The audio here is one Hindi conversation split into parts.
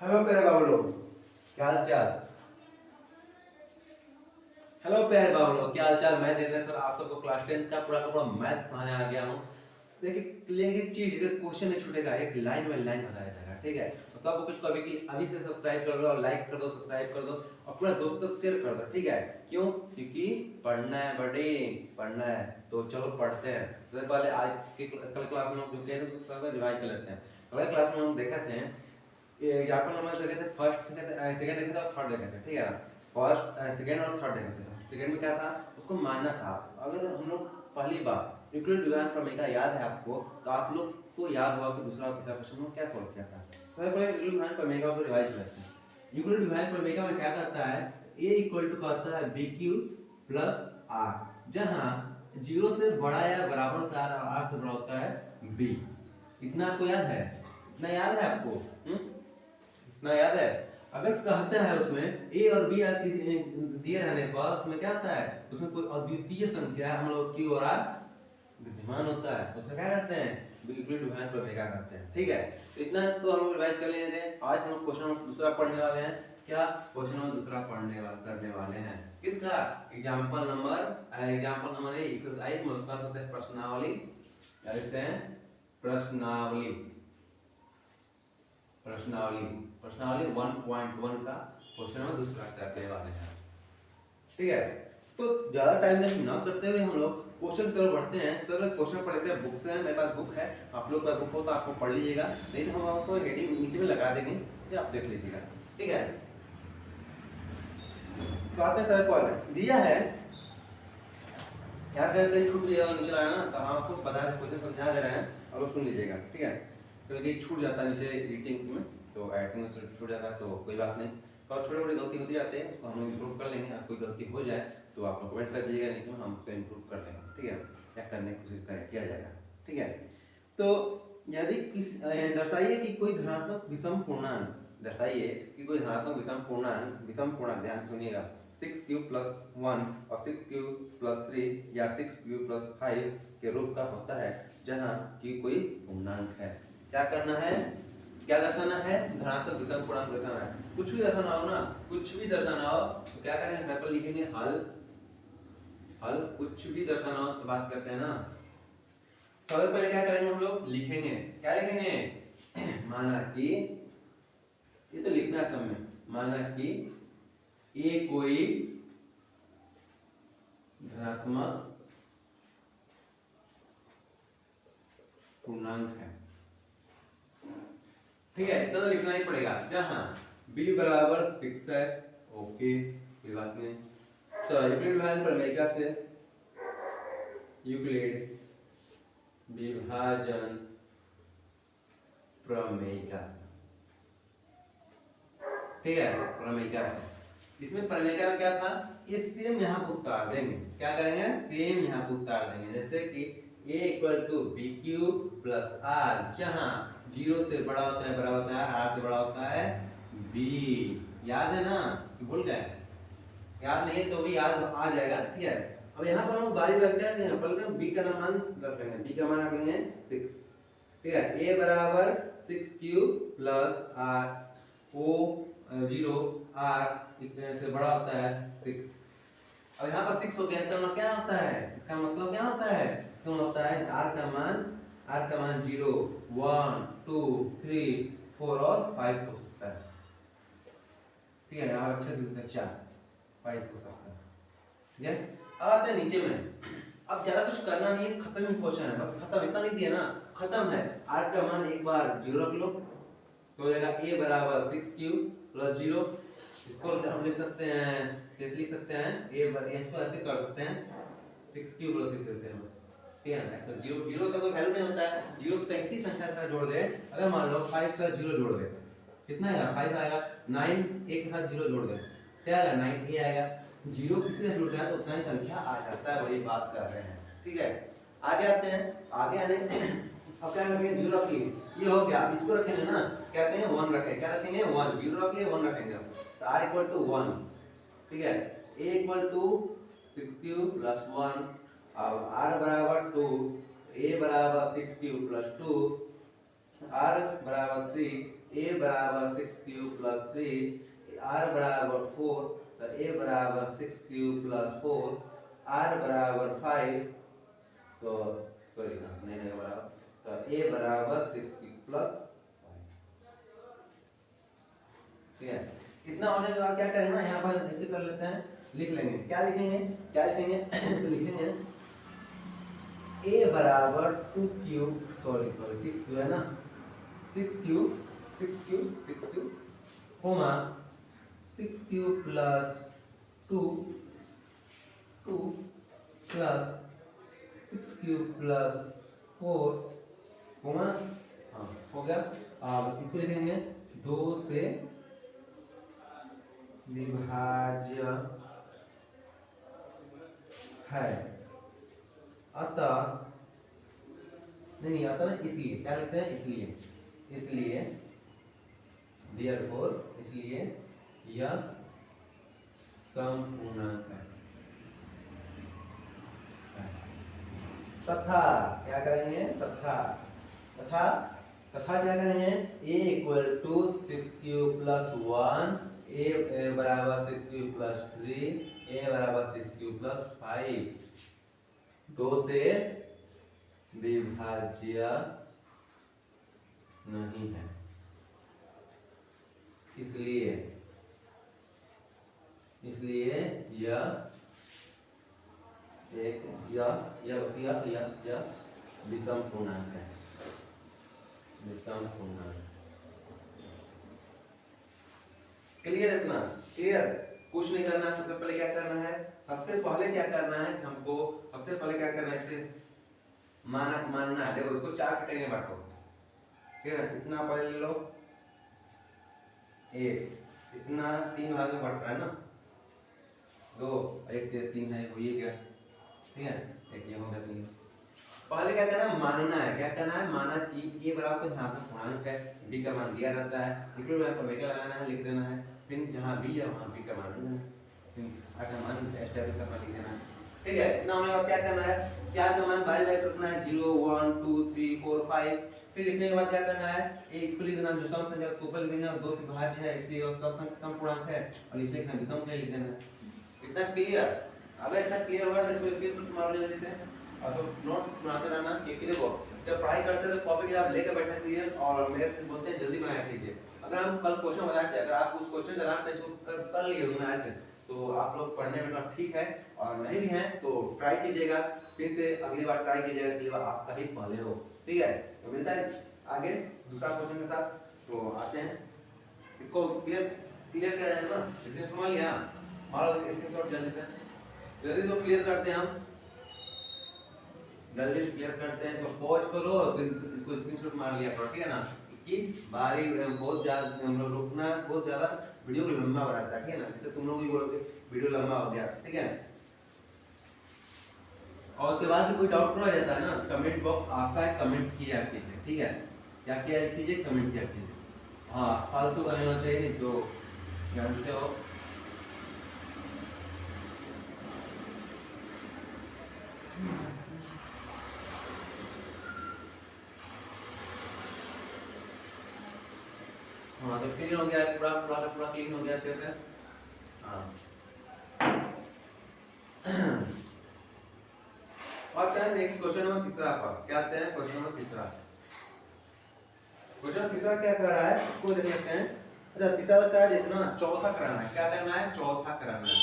हेलो प्यारे बाबू लोग, क्या हाल चाल। हेलो प्यारे बाबू लोग, क्या हाल चाल। मैं देवेंद्र सर आप सबको क्लास 10 का पूरा मैथ पढ़ाने आ गया हूँ। देखिए लेकिन चीज क्वेश्चन नहीं छूटेगा, एक लाइन में लाइन बताया जाएगा, ठीक है। तो सब कुछ को अभी से सब्सक्राइब कर दो, लाइक कर दो, सब्सक्राइब कर दो और पूरा दोस्तों को शेयर कर दो, ठीक है। क्यों? क्योंकि पढ़ना है बड़ी, पढ़ना है। तो चलो पढ़ते हैं। सबसे पहले आज के कल क्लास में हम जो किए थे रिवाइज कर लेते हैं। कल क्लास में हम देखे थे एग्जाम्पल नंबर देखे थे, फर्स्ट देखे थे, सेकंड देखे थे और थर्ड देखे थे, ठीक है। फर्स्ट सेकंड और थर्ड देखे थे। सेकंड में क्या था, उसको मानना था। अगर हम लोग पहली बार यूक्लिड डिवाइन प्रमेय याद है आपको, तो आप लोग को याद होगा कि दूसरा और तीसरा क्वेश्चन में क्या सॉल्व किया था। सबसे पहले यूक्लिड डिवाइन प्रमेय को रिवाइज करते हैं। यूक्लिड डिवाइन प्रमेय में क्या करता है, a इक्वल टू करता है bq प्लस r, जहां 0 से बड़ा या बराबर होता है और r से बड़ा होता है b। इतना आपको याद है? इतना याद है आपको? इतना याद है? अगर कहता है उसमें a और b दिए रहने पर उसमें क्या होता है, उसमें कोई अद्वितीय संख्या हम लोग q और r विद्यमान होता है, उसमें क्या करते हैं, यूक्लिड डिवाइन प्रमेय करते हैं, ठीक है। तो इतना तो हम लोग रिवाइज कर लिए थे। आज हम लोग क्वेश्चन दूसरा पढ़ने वाले हैं। क्या क्वेश्चन नंबर दूसरा करने वाले हैं, किसका? एग्जांपल नंबर एक्सरसाइज मतलब होता है प्रश्नावली। क्या लिखते हैं? प्रश्नावली। प्रश्नावली प्रश्नावली 1.1 का क्वेश्चन नंबर दूसरा करने वाले हैं, ठीक है। तो ज्यादा टाइम वेस्ट ना करते हुए हम लोग क्वेश्चन की तरफ बढ़ते हैं। तो क्वेश्चन पढ़ते हैं, बुक से। मेरे पास बुक है, आप लोग का बुक हो तो आपको पढ़ लीजिएगा, नहीं तो हम आपको हेडिंग नीचे में लगा देंगे, ये आप देख लीजिएगा, ठीक है। तो आते हैं सर, पहले दिया है क्या कहते हैं, छूट लिया नीचे आया ना, तो हम आपको बता दे, क्वेश्चन समझा दे रहे हैं, आप लोग सुन लीजिएगा, ठीक है। तो यदि छूट जाता है नीचे एडिटिंग में, तो एडिटिंग में छूट जाता है तो कोई बात नहीं। तो छोटे मोटे गलती होती जाते हैं, तो हम लोग इम्प्रूव कर लेंगे। कोई गलती हो जाए तो आप लोग कमेंट कर दीजिएगा नीचे में, हम उसको इम्प्रूव कर लेंगे, ठीक है, या करने की कोशिश किया जाएगा, ठीक है। तो यदि दर्शाइए कि कोई धनात्मक विषम पूर्णांक, दर्शाइए कि कोई धनात्मक विषम पूर्णांक, ध्यान सुनिएगा, 6q प्लस 1 और 6q प्लस 3 या 6q प्लस 5 के रूप का होता है, जहां कि कोई पूर्णांक है। क्या करना है, क्या दर्शाना है? धनात्मक विषम पूर्णांक दर्शाना है। कुछ भी दर्शाना हो ना, कुछ भी दर्शाना हो तो क्या करेंगे, मैं तो लिखेंगे हल। हल कुछ भी दर्शाना हो तो बात करते हैं ना, सबसे पहले क्या करेंगे, हम लोग लिखेंगे। क्या लिखेंगे? माना कि, ये तो लिखना है सब में, माना कि ए कोई धनात्मक पूर्णांक है, ठीक है, इतना तो लिखना ही पड़ेगा। जहां b बराबर 6 है, ओके, कोई बात नहीं। तो यूक्लिड विभाजन प्रमेय से, यूक्लिड विभाजन प्रमेय से, ठीक है, प्रमेय से। इसमें प्रमेय में क्या था, ये सेम यहाँ पर उतार देंगे। क्या करेंगे? सेम यहाँ पर उतार देंगे। जैसे कि a equal to b q plus r, जहां 0 से बड़ा होता है, बराबर होता है r से बड़ा होता है b। याद है ना? भूल गए? याद नहीं है तो भी याद आ जाएगा, ठीक है। अब यहाँ पर हम बारी बारी क्या करेंगे, पहले b का मान रख लेंगे, b का मान रख लेंगे 6, ठीक है। a बराबर 6q plus r, o 0 r से बड़ा होता है 6। अब यहाँ पर 6 हो गया, इसका मतलब क्या होता है, इसका मतलब क्या होता है, इसका मतलब होता है r का मान 0 1 2 3 4 और 5 हो सकता है, ठीक है। यहाँ अच्छे से 4 5 हो सकता है, ठीक है। अब आते हैं नीचे में। अब ज्यादा कुछ करना नहीं है, खत्म ही पहुंचना है, बस खत्म, इतना नहीं दिया ना, खत्म है। r का मान एक बार 0 रख लो, तो हो जाएगा a बराबर 6q प्लस 0। इसको हम लिख सकते हैं, कैसे लिख सकते हैं, इसको ऐसे कर सकते हैं, 6q प्लस लिख देते हैं बस, ठीक है ना। ऐसा 0 का कोई वैल्यू नहीं होता है, 0 तो ऐसी संख्या का जोड़ दे। अगर मान लो 5 का 0 जोड़ दे, कितना आएगा, 5 आएगा। 9 एक के साथ 0 जोड़ दे, क्या आएगा, 9a आएगा। 0 किसी से जुड़ता है तो उतना ही संख्या आ जाता है, वही बात कर रहे हैं, ठीक है। आगे आते हैं, आगे आने अब क्या रखेंगे, 0 रखिए, ये हो गया। इसको रखेंगे ना, क्या रखेंगे, 1 रखेंगे, क्या रखेंगे, 1, 0 रखिए 1 रखेंगे। तो r इक्वल टू 1, ठीक है। a equal to 6q plus 1, अब r बराबर 2, a बराबर 6q प्लस 2, r बराबर 3, a बराबर 6 क्यूब प्लस 3 r बराबर 4 तो a बराबर 6 क्यूब प्लस 4 r बराबर 5 तो सॉरी नहीं नहीं बराबर तो a बराबर 6 क्यूब प्लस 5 ठीक है। इतना होने के बाद क्या करेंगे ना यहाँ पर ऐसे कर लेते हैं लिख लेंगे क्या लिखेंगे तो लिखेंगे a बराबर 2 क्यूब सॉरी सॉरी 6 क्यूब है ना 6 cube comma 6 cube plus 2 2 plus 6 cube plus 4 comma हाँ हो गया। अब इसको लिखेंगे 2 से विभाज्य है अतः नहीं आता ना इसलिए क्या लिखते हैं इसलिए therefore इसलिए यह समपूर्णांक है तथा क्या करेंगे तथा क्या करेंगे a equal to 6 cube plus 1 a बराबर 6 क्यूब प्लस 3 a बराबर 6 क्यूब प्लस 5 2 से विभाज्य नहीं है इसलिए यह विषम पूर्णांक है क्लियर इतना क्लियर कुछ नहीं करना। सबसे पहले क्या करना है इसे मानना है। देखो इसको 4 कटेंगे में बांटो ठीक है। इतना पहले ले लो एक इतना 3 भाग में बढ़ता है ना 2 1 से 3 है वो ये क्या ठीक है एक ये हो गया 3। पहले क्या करना है माना कि a बराबर यहाँ पे पूर्णांक है b का मान दिया रहता है इक्वल टू पर बेटा लगाना है लिख देना है फिर जहाँ b है वहाँ b का मान देना है फिर का मान एस्टैब्लिश करना लिख देना है ठीक है। इतना होने के बाद क्या करना है क्या का मान बारी बारी से रखना है 0 1 2 3 4 5 फिर लिखने के बाद क्या करना है a इक्वल लिख देना जो सम संख्या को ऊपर लिख देंगे और 2 से विभाज्य है इसलिए और सब संख्या सम पूर्णांक है और इसे लिखना विषम के लिए लिख देना है। इतना क्लियर अगर इतना क्लियर होगा तो इसको स्क्रीनशॉट मार लो जल्दी से और तो नोट सुनाते रहना क्योंकि देखो जब पढ़ाई करते हैं तो कॉपी किताब लेकर बैठना चाहिए और मेरे से बोलते हैं जल्दी बनाया कीजिए। अगर हम कल क्वेश्चन बनाए थे अगर आप उस क्वेश्चन के आधार पर इसको कर लिए होंगे आज तो आप लोग पढ़ने में थोड़ा ठीक है और नहीं भी हैं तो ट्राई कीजिएगा फिर से अगली बार ट्राई कीजिएगा अगली बार आपका ही पहले हो ठीक है। तो मिलता है आगे दूसरा क्वेश्चन के साथ तो आते हैं इसको क्लियर कर रहे हैं ना इसके समझ लिया मारो स्क्रीनशॉट जल्दी तो क्लियर करते हैं हम जल्दी से क्लियर करते हैं तो पॉज करो और इसको स्क्रीनशॉट मार लिया करो ठीक है ना कि बारी बहुत ज्यादा हम लोग रुकना बहुत ज्यादा वीडियो को लंबा बनाता है ठीक है ना इससे तुम लोग भी बोलोगे वीडियो लंबा हो गया ठीक है। और उसके बाद कोई डाउट रह जाता है ना कमेंट बॉक्स आपका है कमेंट किया कीजिए ठीक है क्या किया कीजिए कमेंट किया कीजिए हाँ फालतू का नहीं होना चाहिए नहीं तो जानते हो हाँ तो क्लीन हो गया पूरा क्लीन हो गया अच्छे से हाँ और क्या नेक्स्ट क्वेश्चन नंबर तीसरा पर क्या आते हैं क्वेश्चन नंबर तीसरा क्या कर रहा है उसको देख लेते हैं। अच्छा तीसरा क्या है देखना चौथा कराना है क्या करना है चौथा कराना है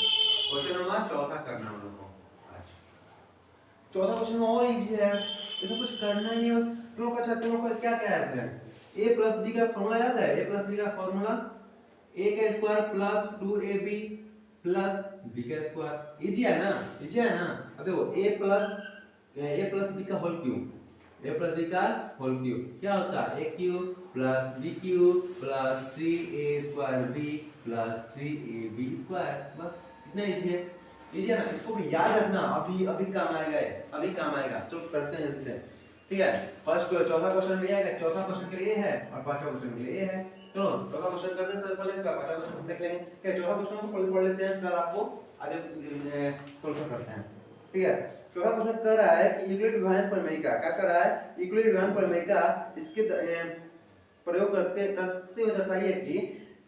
क्वेश्चन नंबर चौथा करना है हम लोग को। अच्छा चौथा क्वेश्चन में और इजी है इसमें कुछ करना ही नहीं बस तुम लोग अच्छा तुम लोग को क्या क्या याद है a प्लस b का फॉर्मूला याद है a प्लस b का फॉर्मूला a का square plus 2ab plus b का स्क्वायर इजी है ना। अब देखो a प्लस b का होल क्यूब क्या होता है a cube plus b cube plus 3a square b plus 3ab square बस इतना इजी है ना। इसको भी याद रखना अभी काम आएगा चलो करते हैं जल्दी से ठीक है। फर्स्ट चौथा क्वेश्चन भी आएगा चौथा क्वेश्चन के लिए है और पांचवा क्वेश्चन के लिए है। चलो चौथा क्वेश्चन कर देते हैं पहले इसका पांचवा क्वेश्चन देख लेंगे क्या चौथा क्वेश्चन को पहले पढ़ लेते हैं फिर आपको आगे सॉल्व करते हैं ठीक है। चौथा क्वेश्चन कर रहा है कि यूक्लिड विभाजन प्रमेय का क्या कर रहा है यूक्लिड विभाजन प्रमेय का इसके प्रयोग करते करते हुए दर्शाइए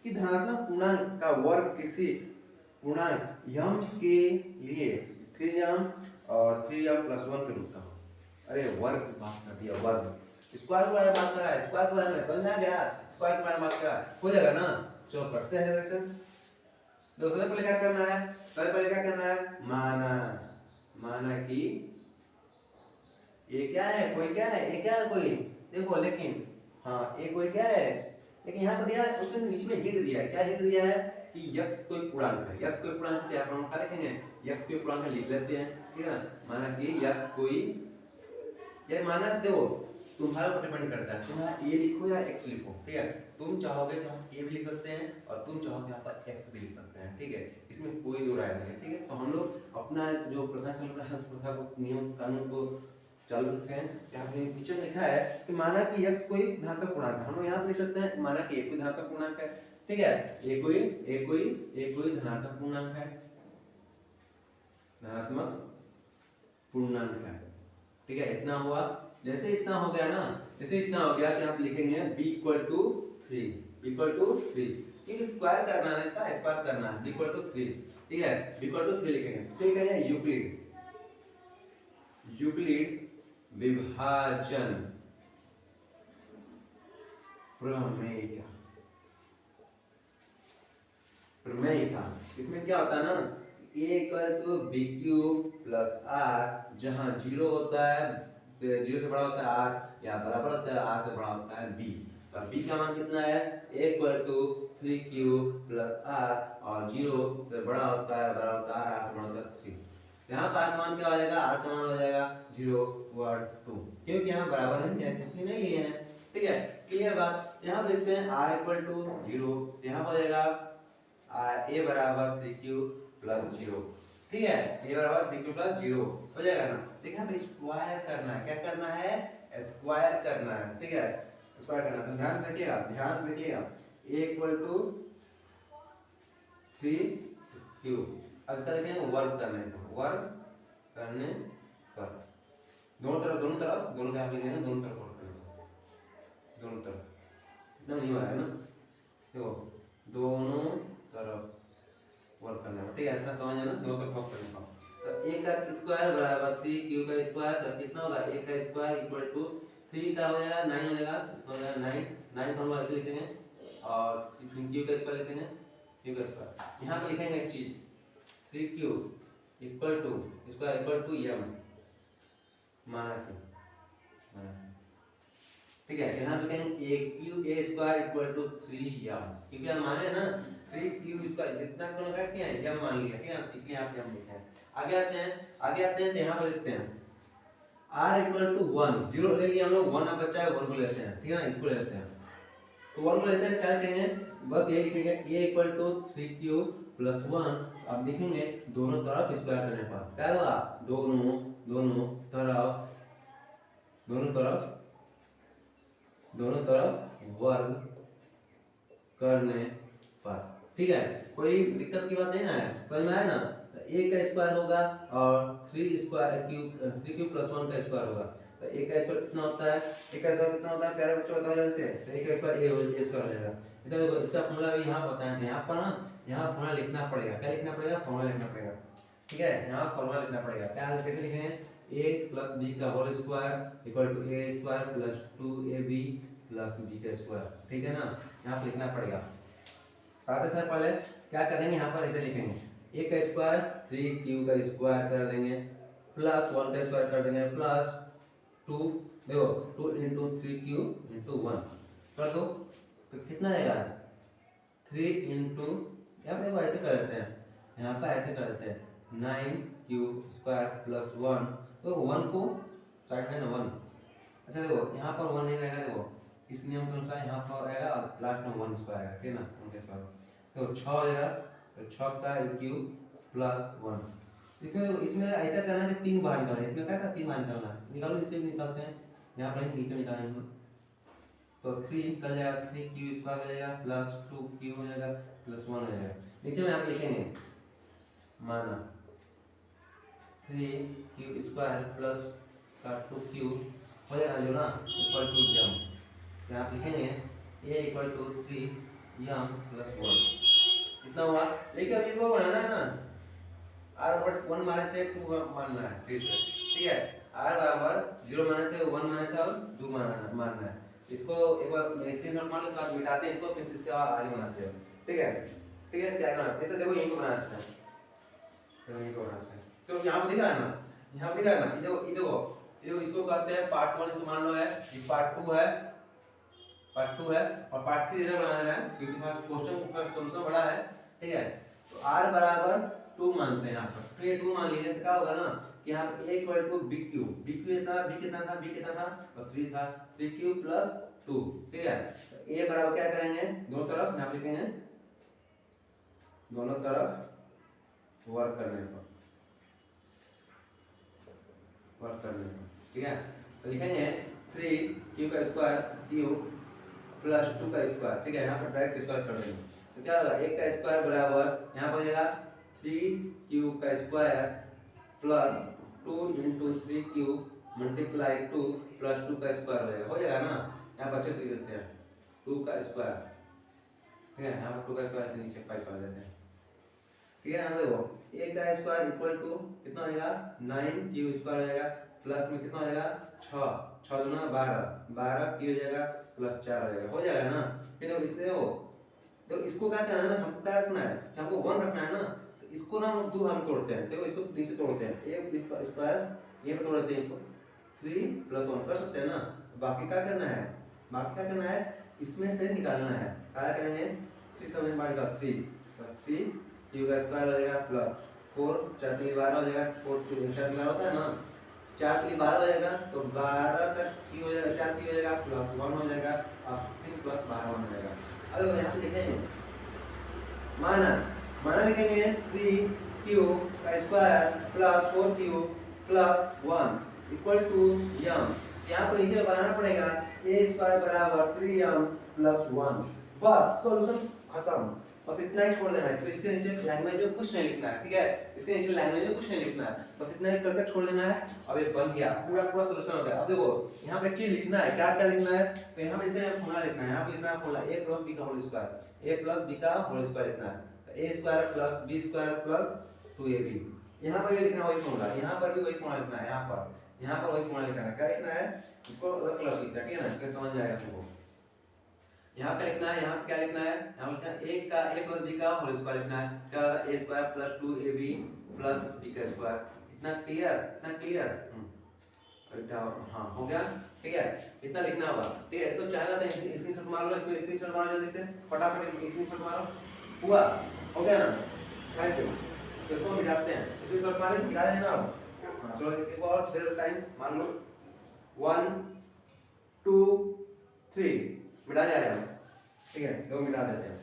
कि धनात्मक पूर्णांक का वर्ग किसी पूर्णांक m के लिए 3m और 3m + 1 के रूप का हो। अरे वर्ग की बात कर दिया, वर्ग स्क्वायर के बारे में बात कर रहा है, स्क्वायर के बारे में समझ में आ गया, स्क्वायर के बारे में बात कर रहा है, हो जाएगा ना। चलो पढ़ते हैं जैसे सबसे पहले क्या करना है, सबसे पहले क्या करना है, माना कि ये क्या है, कोई क्या है, ये क्या है कोई, देखो लेकिन हाँ ये कोई क्या है, लेकिन यहाँ पर दिया है, उसने बीच में हिंट दिया है, क्या हिंट दिया है कि x कोई पूर्णांक है, x कोई पूर्णांक है, यहाँ पर हम क्या लिखेंगे, x कोई पूर्णांक लिख लेते हैं, ठीक है ना। माना कि x कोई, ये माना देखो तुम्हारे ऊपर डिपेंड करता है, तुम यहाँ a लिखो या x लिखो, ठीक है। तुम चाहोगे तो हम a भी लिख सकते हैं और तुम चाहोगे यहाँ पर x भी लिख सकते हैं, ठीक है, इसमें कोई दो राय नहीं है, ठीक है। तो हम लोग अपना जो प्रथा चल रहा है उस प्रथा को, नियम कानून को चालू रखते हैं। यहाँ पे नीचे लिखा है कि माना कि x कोई धनात्मक पूर्णांक है, हम लोग यहाँ पे लिख सकते हैं माना कि a कोई धनात्मक पूर्णांक है, ठीक है, a कोई धनात्मक पूर्णांक है, धनात्मक पूर्णांक है, ठीक है। इतना हुआ, जैसे इतना हो गया ना, जैसे इतना हो गया कि आप लिखेंगे b = 3, ठीक है, स्क्वायर करना है, इसका स्क्वायर करना है, b = 3, ठीक है, b = 3 लिखेंगे, ठीक है। यूक्लिड विभाजन प्रमेय, इसमें क्या होता है ना, a = b³ + r, जहां 0 होता है, 0 से बड़ा होता है r, या बराबर होता है r से बड़ा होता है b। तो b का मान कितना है, a = 3³ + r, और 0 से बड़ा होता है, बड़ा होता है r से बड़ा होता है 3। यहाँ का मान क्या हो जाएगा, r का मान हो जाएगा 0/2, क्योंकि यहाँ बराबर है, कुछ नहीं लिए हैं, ठीक है, क्लियर बात। यहाँ पे देखते हैं r = 0, यहाँ हो जाएगा a = 3³ + 0, ठीक है, a = 3³ + 0 हो जाएगा ना। देखिए हमें स्क्वायर करना है, क्या करना है, स्क्वायर करना है, ठीक है, स्क्वायर करना है। तो ध्यान से देखिएगा, a = 3³ अब क्या लिखेंगे, वर्ग करने पर दोनों तरफ लिखेंगे, दोनों तरफ वर्ग करेंगे, दोनों तरफ इतना नहीं आया ना, देखो दोनों तरफ वर्क करना है, ठीक है, इतना समझ ना, दोनों तरफ वर्क करने का। तो a का स्क्वायर बराबर 3q का स्क्वायर, तो कितना होगा, a का स्क्वायर = 3 का हो जाएगा 9 हो जाएगा, हो जाएगा 9 को हम ऐसे लिखेंगे, और q का स्क्वायर लिखेंगे, q का स्क्वायर यहाँ पे लिखेंगे एक चीज, 3q = m, माना ठीक है, यहाँ पे कहेंगे a² = 3m, क्योंकि हम माने ना 3q जितना कोण का क्या है, m मान लिया, ठीक है, इसलिए यहाँ पे हम लिखे हैं। आगे आते हैं तो यहाँ पर देखते हैं r = 1, 0 ले लिया हम लोग, 1 अब बचा है, 1 को लेते हैं, ठीक है ना, इसको ले लेते हैं, तो 1 को लेते हैं, क्या कहेंगे, बस ये लिखेंगे a = 3q + 1, अब लिखेंगे दोनों तरफ स्क्वायर करने पर क्या होगा, दोनों तरफ वर्ग करने पर, ठीक है, कोई दिक्कत की बात नहीं ना है, समझ में आया ना। तो a का स्क्वायर होगा और 3q + 1 का स्क्वायर होगा, तो a का स्क्वायर कितना होता है, प्यारे बच्चों बताओ जल्दी से, तो a का स्क्वायर a स्क्वायर हो जाएगा। इसका देखो, इसका फॉर्मूला भी यहाँ बताए थे, यहाँ पर ना, यहाँ फॉर्मूला लिखना पड़ेगा, क्या लिखना पड़ेगा, फॉर्मूला लिखना पड़ेगा, ठीक है, यहाँ फॉर्मूला लिखना पड़ेगा, क्या कैसे लिखेंगे, a + b का whole square = a² + 2ab + b का स्क्वायर, ठीक है ना, यहाँ पे लिखना पड़ेगा। आते सर पहले क्या करेंगे, यहाँ पर ऐसे लिखेंगे, a का स्क्वायर 3q का स्क्वायर कर देंगे, प्लस 1 का स्क्वायर कर देंगे, प्लस 2, देखो 2 × 3q × 1 कर दो, तो कितना आएगा, 3 × यहाँ देखो ऐसे कर देते हैं, यहाँ पर ऐसे कर देते हैं, 9q² + 1, तो 1 को साइड में ना 1, अच्छा देखो यहाँ पर 1 नहीं रहेगा, देखो इस नियम के अनुसार यहाँ पर आएगा और लास्ट में 1 स्क्वायर आएगा, ठीक है ना, 1 का स्क्वायर, तो 6 हो जाएगा, तो 6 का क्यूब + 1, इसमें ऐसा करना है कि 3 बाहर निकालना है, इसमें क्या करना, 3 बाहर निकालना है, निकालो, नीचे निकालते हैं, यहाँ पर नीचे निकालेंगे, तो 3 निकल जाएगा, 3q² हो जाएगा, प्लस 2q हो जाएगा, प्लस 1 हो जाएगा, नीचे में आप लिखेंगे, माना 3q² + 2q हो जाएगा, जो ना = 2m, यहाँ आप लिखेंगे a equal to 3m plus 1 इतना हुआ। लेकिन अब इसको बनाना है ना, r बराबर 1 माने थे 2 मानना है फिर से, ठीक है। r बराबर 0 माने थे 1 माने थे और 2 मानना है। इसको एक बार स्क्रीनशॉट मार लो, तो मिटाते हैं इसको, फिर इसके आगे बनाते हैं, ठीक है। ठीक है, इसके आगे बनाते हैं। तो देखो यहीं पे बनाते हैं, तो यहीं पे बनाते हैं। तो यहाँ पे दिखा है ना, यहाँ पे दिखा है ना, ये देखो ये देखो ये देखो, इसको कहते हैं पार्ट 1, इसको मान लो है, ये पार्ट 2 है, पार्ट 2 है, और पार्ट 3 इधर बनाना है क्योंकि क्वेश्चन का सॉल्यूशन बड़ा है, ठीक है। तो r बराबर 2 मानते हैं यहाँ पर। तो ये 2 मान लीजिए तो क्या होगा ना कि यहाँ पे a equal to bq, bq था, b कितना था, b कितना था, और 3 था, 3q प्लस 2, ठीक है। तो a बराबर क्या करेंगे, दोनों तरफ यहाँ पे लिखेंगे, दोनों तरफ वर्क करने पर, वर्क करने पर, ठीक है। तो लिखेंगे 3q का स्क्वायर q प्लस 2 का स्क्वायर, ठीक है। यहाँ पर डायरेक्ट स्क्वायर कर देंगे, तो क्या होगा, 1 का स्क्वायर बराबर यहाँ पर हो जाएगा 3q का square plus 2 into 3q multiply 2 plus 2 का स्क्वायर हो जाएगा ना। यहाँ पर अच्छे से लिख देते हैं 2 का स्क्वायर, ठीक है। यहाँ पर 2 का स्क्वायर से नीचे 5 कर देते हैं, ठीक है। यहाँ देखो a का स्क्वायर इक्वल टू कितना हो जाएगा, 9q स्क्वायर हो जाएगा, प्लस में कितना हो जाएगा 6, 6 दूना 12, 12q हो जाएगा प्लस 4 हो जाएगा ना। फिर देखो इससे हो, तो इसको क्या करना है ना, हमको क्या रखना है, हमको 1 रखना है ना। तो इसको ना हम दो भाग में तोड़ते हैं, देखो इसको 3 से तोड़ते हैं, a का स्क्वायर ये में तोड़ देते हैं, इसको 3 प्लस 1 कर सकते हैं ना। बाकी क्या करना है, बाकी क्या करना है, इसमें से निकालना है। क्या करेंगे, 3 7 बार का 3, तो 3 q का स्क्वायर हो जाएगा प्लस 4, 4 3 12 हो जाएगा, 4 3 12 होता है ना, 4 3 12 हो जाएगा, तो 12 का q हो जाएगा, 4 q हो जाएगा प्लस 1 हो जाएगा, और फिर प्लस 12 हो जाएगा। अब यहाँ पे लिखेंगे माना, माना लिखेंगे 3q का square plus 4q plus 1 equal to m। यहाँ पर नीचे बनाना पड़ेगा a स्क्वायर बराबर 3m प्लस 1, बस सॉल्यूशन खत्म। बस इतना ही छोड़ देना है, तो इसके नीचे लैंग्वेज में कुछ नहीं लिखना है, ठीक है। इसके नीचे लैंग्वेज में कुछ नहीं लिखना है, बस इतना ही करके छोड़ देना है। अब ये बन गया, पूरा पूरा सॉल्यूशन हो गया। अब देखो यहाँ पे एक चीज लिखना है, क्या क्या लिखना है, तो यहाँ पे जैसे फॉर्मूला लिखना है, यहाँ पे लिखना है फॉर्मूला a प्लस b का whole square, a plus b का होल स्क्वायर लिखना है, तो a square plus b square plus 2ab। यहाँ पर भी लिखना है वही फॉर्मूला, यहाँ पर भी वही फॉर्मूला लिखना है, यहाँ पर वही फॉर्मूला लिखना है। क्या लिखना है, इसको अलग कलर लिखना है, ठीक है ना, इसके समझ में आएगा तुमको। यहाँ पे लिखना है, यहाँ पे क्या लिखना है, यहाँ लिखना है a का a प्लस b का होल स्क्वायर लिखना है, क्या होगा a square plus 2ab plus b का स्क्वायर। इतना क्लियर, इतना क्लियर, हाँ हो गया, ठीक है। इतना लिखना होगा, ठीक है। इसको चाहेगा तो स्क्रीनशॉट मार लो, इसको स्क्रीनशॉट मारो जल्दी से, फटाफट स्क्रीनशॉट मारो, हुआ, हो गया ना। Thank you. इसको मिटाते हैं, स्क्रीनशॉट मारे मिटा देना अब। हाँ चलो एक और फिर टाइम मान लो 1 2 3 मिटा जा रहे हैं, ठीक है, दो मिटा देते हैं।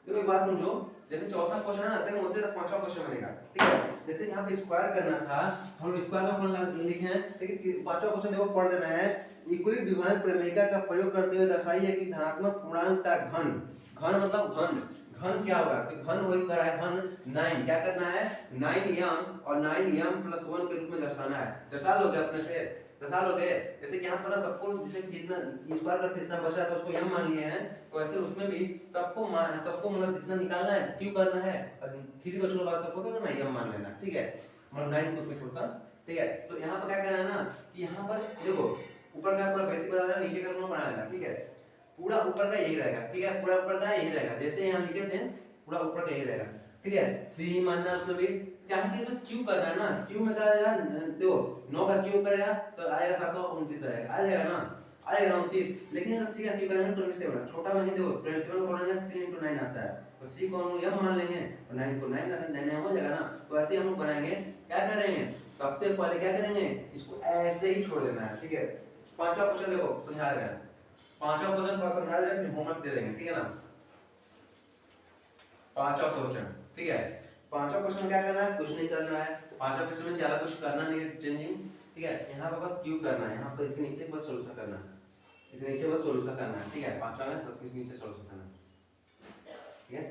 देखो एक बात समझो, जैसे चौथा क्वेश्चन है ना, सेकंड होते तक पांचवा क्वेश्चन बनेगा, ठीक है। जैसे यहाँ पे स्क्वायर करना था, हम स्क्वायर का फॉर्मूला लिखे हैं, लेकिन पांचवा क्वेश्चन देखो पढ़ देना है। इक्वली विभाजन प्रमेय का प्रयोग करते हुए दर्शाइए कि धनात्मक पूर्णांक का घन, घन मतलब घन, घन क्या होगा, तो घन वही कर रहा है, घन 9, क्या करना है 9m और 9m प्लस 1 के रूप में दर्शाना है। दर्शा लोगे अपने से, दर्शा लोगे। जैसे कि यहाँ पर ना सबको जैसे जितना स्क्वायर करके जितना बच रहा है तो उसको m मान लिए हैं, तो ऐसे उसमें भी सबको मतलब जितना निकालना है q करना है, और 3 को छोड़ बाद सबको क्या करना है m मान लेना, ठीक है, मतलब 9 को उसमें छोड़कर, ठीक है। तो यहाँ पर क्या करना है ना कि यहाँ पर देखो ऊपर का पूरा बेसिक बता देना, नीचे का दोनों बना लेना, ठीक है। पूरा ऊपर का यही रहेगा, ठीक है, पूरा ऊपर का यही रहेगा, जैसे यहाँ लिखे थे पूरा ऊपर का यही रहेगा, ठीक है। 3 मानना उसमें भी क्या है कि तो q करना है ना, q में क्या आएगा, देखो 9 का q करेगा तो आएगा 729 आएगा, आ जाएगा ना, आएगा 29। लेकिन अगर 3 का q करेंगे तो इससे बड़ा छोटा में ही देखो 27 को तोड़ेंगे 3 into 9 आता है, तो 3 को हम m मान लेंगे और 9 को 9 देने हो जाएगा ना। तो ऐसे हम लोग बनाएंगे, क्या करेंगे, सबसे पहले क्या करेंगे, इसको ऐसे ही छोड़ देना है, ठीक है। पांचवा क्वेश्चन देखो समझा रहे हैं, पांचवा क्वेश्चन थोड़ा समझा रहे हैं, होमवर्क दे देंगे, ठीक है ना। पांचवा क्वेश्चन, ठीक है, पांचवा क्वेश्चन क्या करना है, कुछ नहीं करना है, पांचवा क्वेश्चन में ज्यादा कुछ करना नहीं है चेंजिंग, ठीक है। यहाँ पे बस क्यूब करना है, यहाँ पे इसके नीचे बस सॉल्यूशन करना है, इसके नीचे बस सॉल्यूशन करना है, ठीक है। पांचवा में बस इसके नीचे सॉल्यूशन करना है, ठीक है।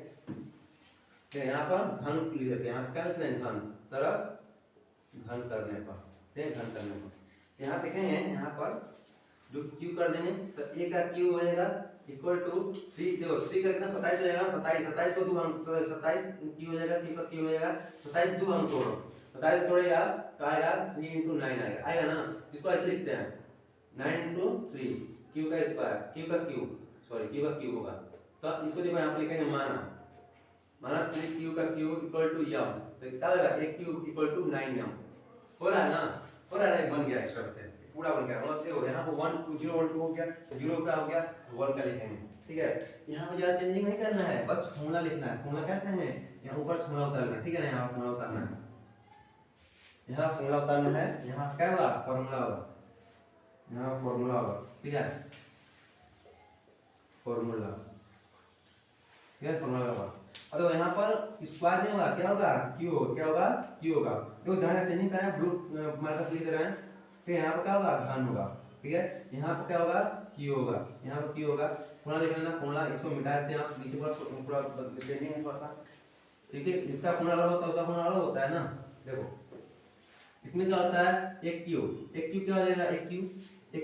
तो यहाँ पर घन लिख देते हैं, यहाँ पे क्या लिखते हैं घन, तरफ घन करने पर, ठीक है, घन करने पर यहाँ देखेंगे, यहाँ पर जो क्यू कर देंगे तो ए का क्यू हो जाएगा इक्वल टू 3, देखो 3 का कितना 27 हो जाएगा, 27 को 2 अंक 27 क्यू हो जाएगा, क्यू का क्यू हो जाएगा 27, 2 अंक तोड़ो, 27 तोड़ेगा तो आएगा 3 × 9 आएगा ना। इसको ऐसे लिखते हैं 9 × 3 क्यू का स्क्वायर, क्यू का क्यू होगा। तो इसको देखो यहाँ पर लिखेंगे माना 3 क्यू का क्यू इक्वल टू m, तो क्या होगा एक क्यू इक्वल टू 9m। हो रहा है ना, हो रहा है, बन गया एक्स्ट्रा से पूरा बन गया। मतलब देखो यहाँ पर 1 0 1 2 हो गया, 0 का हो गया 1 का लिखेंगे, ठीक है। यहाँ पे ज्यादा चेंजिंग नहीं करना है, बस फॉर्मूला लिखना है। फॉर्मूला क्या करेंगे, यहाँ ऊपर फॉर्मूला उतारना है, ठीक है ना। यहाँ फॉर्मूला उतारना है, यहाँ फॉर्मूला उतारना है, यहाँ क्या होगा फॉर्मूला होगा, यहाँ फॉर्मूला होगा, ठीक है, फॉर्मूला, ठीक है, फॉर्मूला होगा। अब तो यहाँ पर स्क्वायर नहीं होगा, क्या होगा क्यू होगा, क्या होगा क्यू होगा। देखो जहाँ चेंजिंग करें ब्लू मार्कस लिख रहे हैं, फिर यहाँ पर क्या होगा घन होगा, ठीक है। यहाँ पर क्या होगा क्यू होगा, यहाँ पर क्यू होगा। फॉर्मूला लिख लेना, फॉर्मूला इसको मिटा देते हैं आप, नीचे पूरा चेंजिंग है थोड़ा सा, ठीक है। इसका फॉर्मूला अलग होता है, उसका फॉर्मूला अलग होता है ना। देखो इसमें क्या होता है एक क्यू क्या हो जाएगा, एक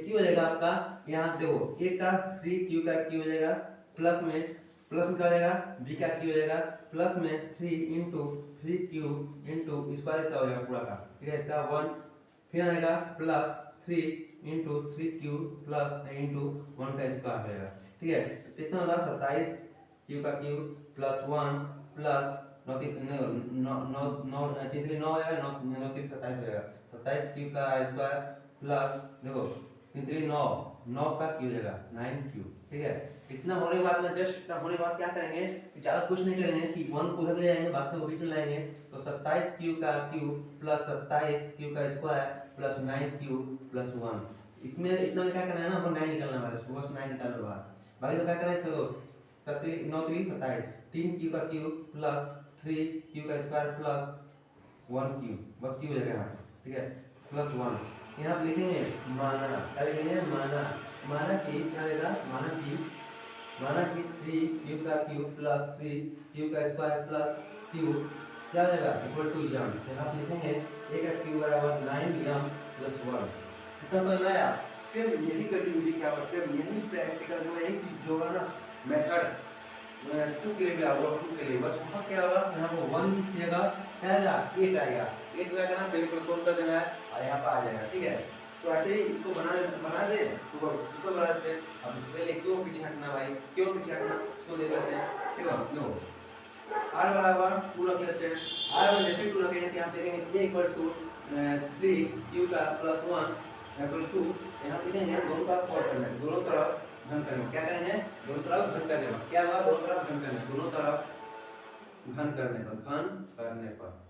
क्यू हो जाएगा आपका। यहाँ देखो ए का 3 क्यू का क्यू हो जाएगा, प्लस में क्या हो जाएगा बी का क्यू हो जाएगा, प्लस में 3 × 3 क्यू इंटू स्क्वायर इसका हो जाएगा पूरा का, ठीक है, इसका 1, फिर आएगा प्लस 3 × 3 क्यू प्लस इंटू 1 का स्क्वायर हो जाएगा, ठीक है। कितना होगा 27 क्यू का क्यू प्लस 1 प्लस 9 3 9 आएगा, 9 3 27 हो जाएगा, 27 क्यू का स्क्वायर प्लस देखो 3 3 9 का क्यू हो जाएगा 9 क्यू, ठीक है। इतना होने के बाद में जस्ट इतना होने के बाद क्या करेंगे कि ज्यादा कुछ नहीं करेंगे कि 1 को उधर ले जाएंगे, बाकी को बीच में लाएंगे, तो 27 क्यू का क्यू प्लस 27 क्यू का स्क्वायर प्लस 9 क्यू प्लस 1। इसमें इतना में क्या करना है ना, हमको 9 निकालना है, बस 9 निकालने के बाद बाकी तो क्या करना है, चलो 9 3 27 3 क्यू का क्यू प्लस 3 क्यू का square plus 1 Q, bus queue हो जाएगा यहाँ, ठीक है, प्लस 1। यहाँ पे लिखेंगे माना, क्या लिखेंगे माना कि क्या रहेगा, माना कि 3 क्यू का क्यू प्लस 3 क्यू का स्क्वायर प्लस क्यू क्या हो जाएगा इक्वल टू m। यहाँ पे लिखेंगे a का क्यू बराबर 9m प्लस 1। कितना समझ में आया। सेम यही कंटिन्यूटी क्या करते हैं, यही प्रैक्टिकल में यही चीज जो होगा ना मेथड 2 के लिए भी होगा, 2 के लिए बस वहाँ क्या होगा, यहाँ पर 1 लिखिएगा, क्या आएगा 8 आएगा, 8 लगाना ना 7 को सोल्व कर देना है और यहाँ पर आ जाएगा, ठीक है। तो ऐसे ही इसको बना दे, तो इसको बना देते हैं। अब पहले क्यों पीछे हटना भाई, क्यों पीछे हटना, इसको ले लेते हैं, ठीक है। लो r बराबर 2 रख लेते हैं, r में जैसे 2 रखेंगे कि आप देखेंगे a इक्वल टू 3 q का प्लस 1 इक्वल टू, यहाँ लिखेंगे दोनों तरफ फोल्ड करना है, दोनों तरफ घन करना, क्या करेंगे दोनों तरफ घन करने पर, क्या हुआ दोनों तरफ घन करना, दोनों तरफ घन करने पर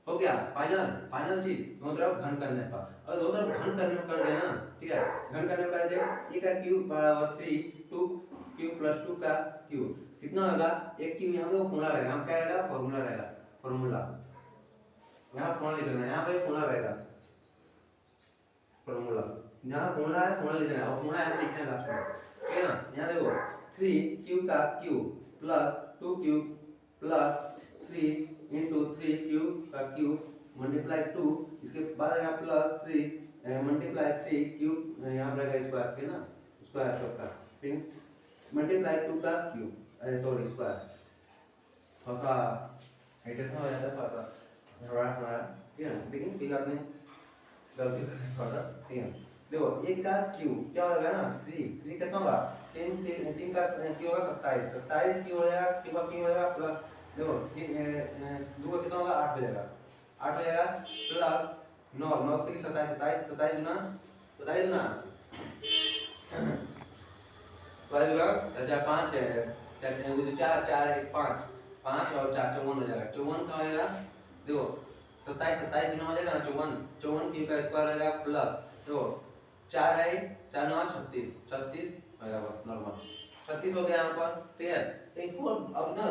हो गया फाइनल चीज, दोनों तरफ घन करने पर। अगर दोनों तरफ घन करने पर कर देना, ठीक है, घन करने पर कर दे a का क्यूब बराबर 3 2 क्यू प्लस 2 का क्यूब कितना होगा, एक क्यू यहाँ पे फॉर्मूला रहेगा, हम क्या रहेगा फॉर्मूला रहेगा, फॉर्मूला यहाँ फॉर्मूला लिख देना, यहाँ पे फॉर्मूला रहेगा, फॉर्मूला यहाँ फॉर्मूला है, फॉर्मूला लिख देना और फॉर्मूला यहाँ पे लिखना है लास्ट में, ठीक है ना। यहाँ देखो 3 क्यू का Q plus 2 Q plus 3 into 3 cube का क्यूब मल्टीप्लाई 2, इसके बाद आएगा प्लस 3 मल्टीप्लाई 3 क्यूब यहाँ पर आएगा स्क्वायर, ठीक है ना, स्क्वायर सबका, फिर मल्टीप्लाई 2 का क्यूब सॉरी स्क्वायर, थोड़ा सा हाइटेशन हो जाता है थोड़ा सा थोड़ा, ठीक है, लेकिन ठीक आपने गलती कर ली थोड़ा सा, ठीक है। देखो 1 का क्यूब क्या होगा ना 3 कितना होगा 3 का क्यूब होगा 27 क्यूब हो जाएगा, क्यूब का क्यूब हो जाएगा प्लस देखो 2 का कितना होगा 8 हो जाएगा, 8 हो जाएगा प्लस 9 9 3 27 27 गुना 27 गुना 5 है 4 4 1 5 5 और 4 54 हो जाएगा, 54 का हो जाएगा देखो 27 27 गुना हो जाएगा ना 54 क्यू का स्क्वायर हो जाएगा प्लस देखो 4 है 4 9 36 36 हो जाएगा, बस नॉर्मल 36 हो गया यहाँ पर, ठीक है। तो इसको अब ना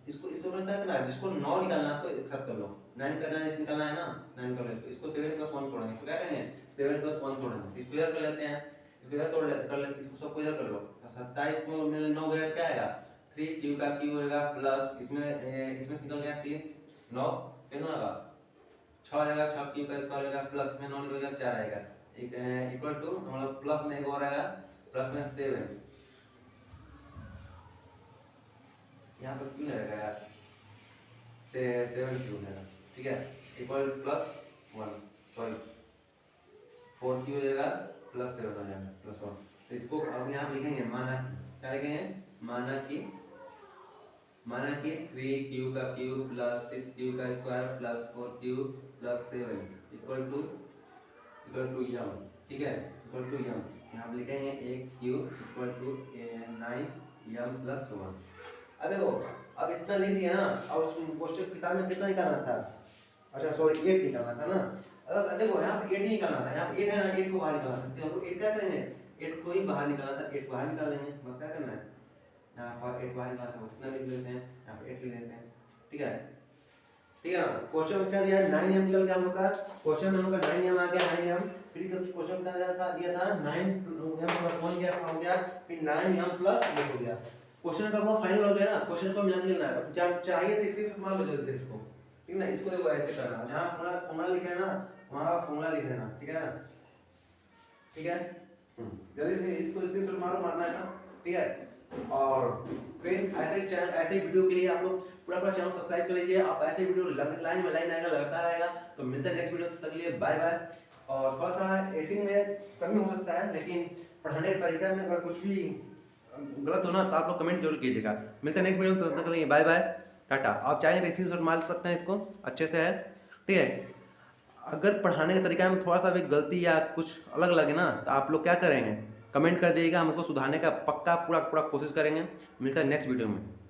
इसको में क्या करना है, जिसको 9 निकालना है उसको एक साथ कर लो, 9 करना है, इसको निकालना है ना 9 कर लो, इसको 7 + 1 तोड़ेंगे, तो क्या करेंगे 7 + 1 तोड़ेंगे, इसको इधर कर लेते हैं, इसको इधर तोड़ लेते कर लेते, इसको सबको इधर कर लो, 27 में 9 गया क्या आएगा 3 क्यू का क्यू होएगा प्लस इसमें निकल गया 3 9 कितना होगा 6 आ जाएगा, 6 क्यूब का स्क्वायर आएगा, प्लस में 9 निकलेगा 4 आएगा, इक्वल टू मतलब प्लस में एक और आएगा, प्लस में 7, यहाँ पर क्यों रहेगा यार, से 7 क्यूब है, ठीक है, इक्वल प्लस 1, सॉरी 4 क्यूब हो जाएगा प्लस 7 हो जाएगा प्लस 1। तो इसको अब यहाँ लिखेंगे, माना क्या लिखेंगे, माना कि 3 क्यूब का क्यूब प्लस 6 क्यूब का square plus 4 cube plus 7 equal to यम, ठीक है, इक्वल टू यम। यहाँ पे लिखेंगे 1 क्यूब इक्वल टू 9 यम प्लस 1। अब देखो, अब इतना लिख दिया ना, और क्वेश्चन किताब में कितना निकालना था, अच्छा सॉरी 8 निकालना था ना। अब देखो यहाँ पे 8 नहीं निकालना था, यहाँ पे 8 है ना, 8 को बाहर निकालना था, तो हम लोग 8 क्या करेंगे, 8 को ही बाहर निकालना था, 8 बाहर निकाल लेंगे, बस क्या करना है, यहाँ पर 8 बाहर निकालना था, उतना लिख लेते हैं, यहाँ पे 8 लिख देते हैं, ठीक है, ठीक है। क्वेश्चन में क्या दिया है, 9 m निकल गया हम लोग का, क्वेश्चन में हम लोग का 9 m आ गया, 9 m, फिर क्वेश्चन कितना दिया था 9 m + 1 क्या हो गया, फिर 9 m + 8 हो गया। क्वेश्चन का वो फाइनल हो गया ना, क्वेश्चन को मिला के लिखना है, जब चाहिए तो इसके साथ मान लो जल्दी से इसको, ठीक है ना, इसको देखो ऐसे करना, जहां फॉर्मूला लिखा है ना वहां फॉर्मूला लिख देना, ठीक है ना, ठीक है, जल्दी से इसको स्क्रीनशॉट मारना है ना, ठीक है। और फिर ऐसे चैनल, ऐसे वीडियो के लिए आप लोग पूरा चैनल सब्सक्राइब कर लीजिए, आप ऐसे वीडियो लाइन में लाइन आएगा, लगता रहेगा। तो मिलता है नेक्स्ट वीडियो, तक के लिए बाय बाय। और थोड़ा सा एडिटिंग में कमी हो सकता है, लेकिन पढ़ाने के तरीका में अगर कुछ भी गलत हो ना तो आप लोग कमेंट जरूर कीजिएगा। मिलते हैं नेक्स्ट वीडियो, तब तक के लिए बाय बाय, टाटा। आप चाहेंगे तो स्क्रीनशॉट मार सकते हैं, इसको अच्छे से है, ठीक है। अगर पढ़ाने के तरीका में थोड़ा सा भी गलती या कुछ अलग लगे ना तो आप लोग क्या करेंगे, कमेंट कर दिएगा, हम उसको सुधारने का पक्का पूरा कोशिश करेंगे। मिलता है नेक्स्ट वीडियो में।